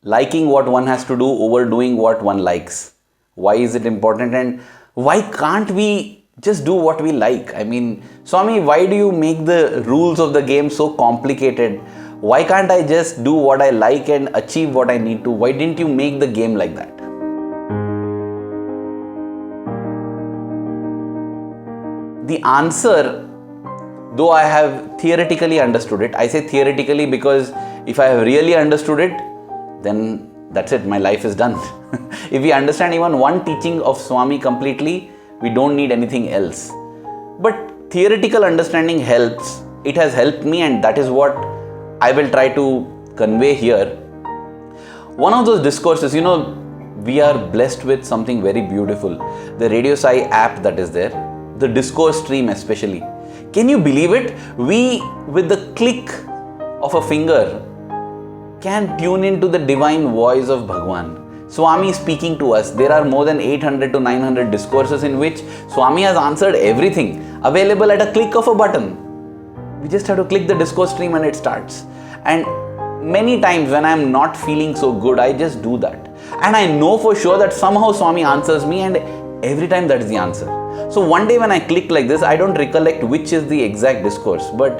liking what one has to do over doing what one likes. Why is it important, and why can't we just do what we like? I mean, Swami, why do you make the rules of the game so complicated? Why can't I just do what I like and achieve what I need to? Why didn't you make the game like that? The answer, though I have theoretically understood it, I say theoretically because if I have really understood it, then that's it, my life is done. If we understand even one teaching of Swami completely, we don't need anything else. But theoretical understanding helps. It has helped me, and that is what I will try to convey here. One of those discourses, we are blessed with something very beautiful. The Radio Sai app that is there, the discourse stream especially. Can you believe it? We, with the click of a finger, can tune into the divine voice of Bhagwan. Swami is speaking to us. There are more than 800 to 900 discourses in which Swami has answered everything, available at a click of a button. We just have to click the discourse stream and it starts. And many times when I am not feeling so good, I just do that. And I know for sure that somehow Swami answers me, and every time that is the answer. So one day when I clicked like this, I don't recollect which is the exact discourse, but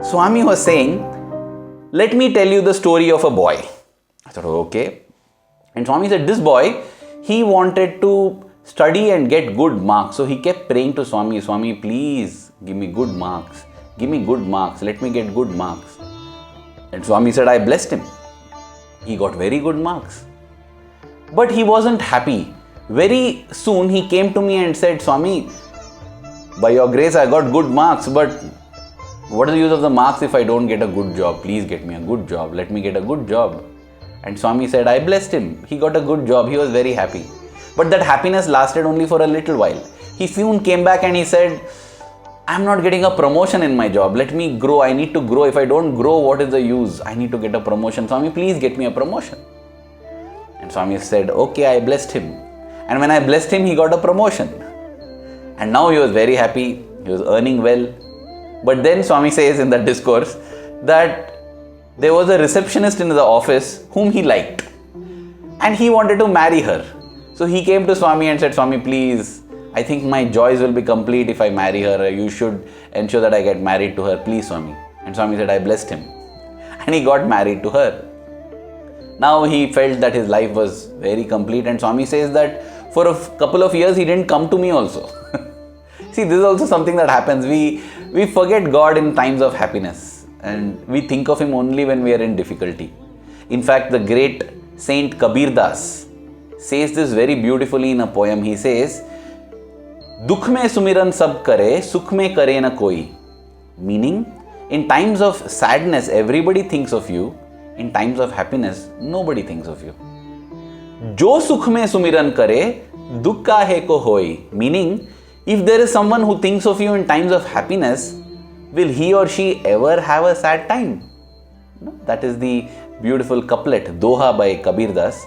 Swami was saying, let me tell you the story of a boy. I thought, okay. And Swami said, this boy, he wanted to study and get good marks. So he kept praying to Swami, Swami, please give me good marks. Give me good marks. Let me get good marks. And Swami said, I blessed him. He got very good marks. But he wasn't happy. Very soon he came to me and said, Swami, by your grace I got good marks, but what is the use of the marks if I don't get a good job? Please get me a good job. Let me get a good job. And Swami said, I blessed him. He got a good job. He was very happy. But that happiness lasted only for a little while. He soon came back and he said, I'm not getting a promotion in my job. Let me grow. I need to grow. If I don't grow, what is the use? I need to get a promotion. Swami, please get me a promotion. And Swami said, okay, I blessed him. And when I blessed him, he got a promotion. And now he was very happy. He was earning well. But then Swami says in that discourse that there was a receptionist in the office whom he liked. And he wanted to marry her. So he came to Swami and said, Swami, please, I think my joys will be complete if I marry her. You should ensure that I get married to her. Please, Swami. And Swami said, I blessed him. And he got married to her. Now he felt that his life was very complete. And Swami says that for a couple of years, he didn't come to me also. See, this is also something that happens. We forget God in times of happiness. And we think of Him only when we are in difficulty. In fact, the great Saint Kabir Das says this very beautifully in a poem. He says, Dukh mein sumiran sab kare, sukh mein kare na koi. Meaning, in times of sadness, everybody thinks of you. In times of happiness, nobody thinks of you. Jo sukh mein sumiran kare, dukh kahe ko hoi. Meaning, if there is someone who thinks of you in times of happiness, will he or she ever have a sad time? No? That is the beautiful couplet, Doha by Kabir Das.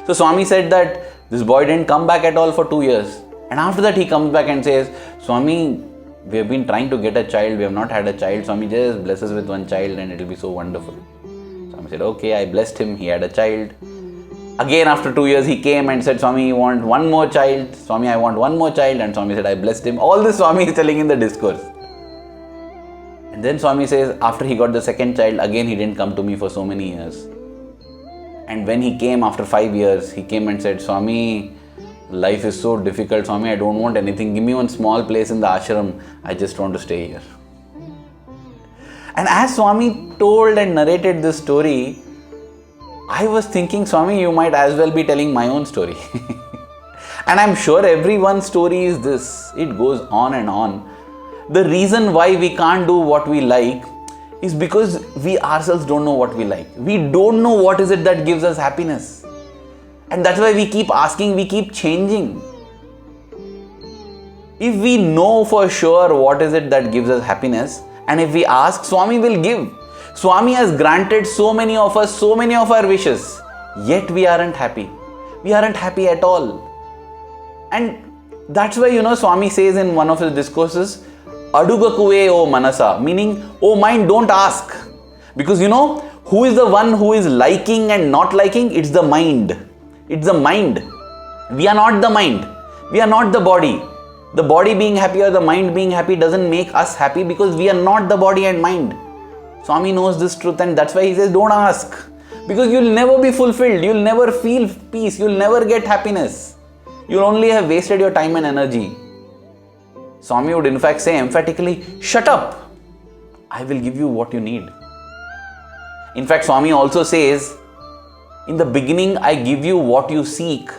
So Swami said that this boy didn't come back at all for 2 years. And after that he comes back and says, Swami, we have been trying to get a child, we have not had a child. Swami just bless us with one child and it will be so wonderful. Swami said, okay, I blessed him, he had a child. Again after 2 years he came and said, Swami, you want one more child? Swami, I want one more child. And Swami said, I blessed him. All this Swami is telling in the discourse. And then Swami says, after he got the second child, again he didn't come to me for so many years. And when he came after 5 years, he came and said, Swami, life is so difficult. Swami, I don't want anything. Give me one small place in the ashram. I just want to stay here. And as Swami told and narrated this story, I was thinking, Swami, you might as well be telling my own story. And I'm sure everyone's story is this. It goes on and on. The reason why we can't do what we like is because we ourselves don't know what we like. We don't know what is it that gives us happiness. And that's why we keep asking, we keep changing. If we know for sure what is it that gives us happiness, and if we ask, Swami will give. Swami has granted so many of us, so many of our wishes, yet we aren't happy. We aren't happy at all. And that's why, Swami says in one of his discourses, Adugakuve o manasa, meaning, oh mind, don't ask. Because Who is the one who is liking and not liking? It's the mind. It's the mind. We are not the mind. We are not the body. The body being happy or the mind being happy doesn't make us happy because we are not the body and mind. Swami knows this truth, and that's why he says don't ask. Because you'll never be fulfilled. You'll never feel peace. You'll never get happiness. You'll only have wasted your time and energy. Swami would in fact say emphatically, shut up. I will give you what you need. In fact, Swami also says, in the beginning I give you what you seek,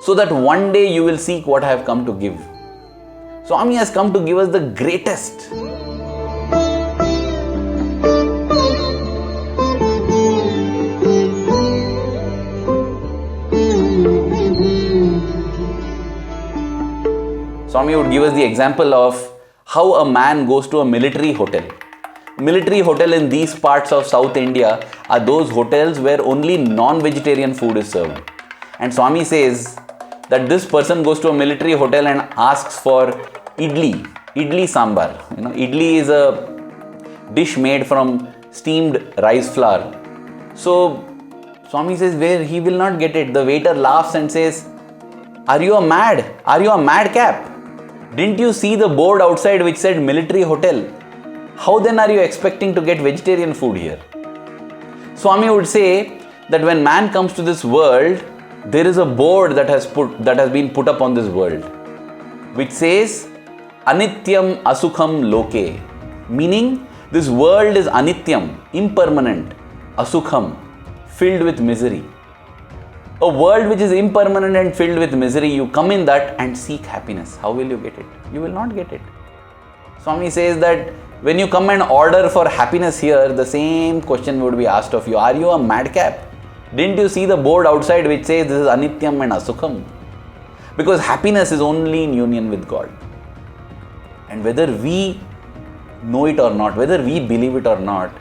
so that one day you will seek what I have come to give. Swami has come to give us the greatest. Swami would give us the example of how a man goes to a military hotel. Military hotel in these parts of South India are those hotels where only non-vegetarian food is served. And Swami says that this person goes to a military hotel and asks for idli sambar. Idli is a dish made from steamed rice flour. So Swami says where he will not get it. The waiter laughs and says, are you a madcap? Didn't you see the board outside which said military hotel? How then are you expecting to get vegetarian food here? Swami would say that when man comes to this world, there is a board that has been put up on this world, which says Anityam Asukham Loke, meaning this world is anityam, impermanent, asukham, filled with misery. A world which is impermanent and filled with misery, you come in that and seek happiness. How will you get it? You will not get it. Swami says that when you come and order for happiness here, the same question would be asked of you. Are you a madcap? Didn't you see the board outside which says this is anityam and asukham? Because happiness is only in union with God. And whether we know it or not, whether we believe it or not,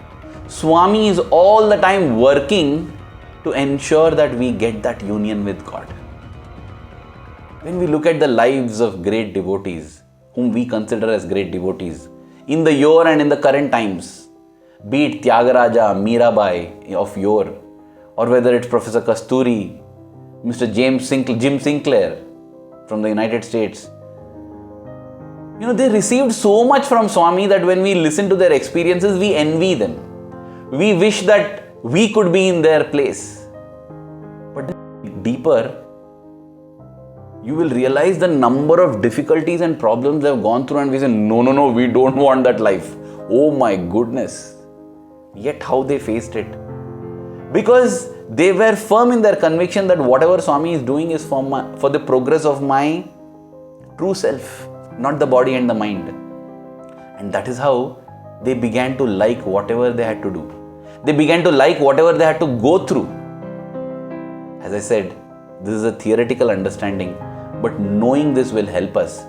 Swami is all the time working to ensure that we get that union with God. When we look at the lives of great devotees, whom we consider as great devotees, in the yore and in the current times, be it Tyagaraja, Mirabai of yore, or whether it's Professor Kasturi, Mr. Jim Sinclair from the United States, they received so much from Swami that when we listen to their experiences, we envy them. We wish that we could be in their place. But deeper, you will realize the number of difficulties and problems they have gone through, and we say, no, we don't want that life. Oh my goodness. Yet how they faced it. Because they were firm in their conviction that whatever Swami is doing is for the progress of my true self, not the body and the mind. And that is how they began to like whatever they had to do. They began to like whatever they had to go through. As I said, this is a theoretical understanding, but knowing this will help us.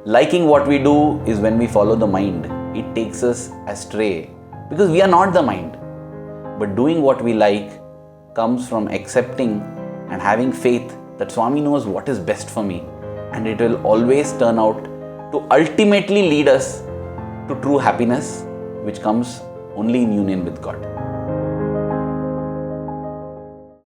Liking what we do is when we follow the mind. It takes us astray because we are not the mind. But doing what we like comes from accepting and having faith that Swami knows what is best for me, and it will always turn out to ultimately lead us to true happiness, which comes only in union with God.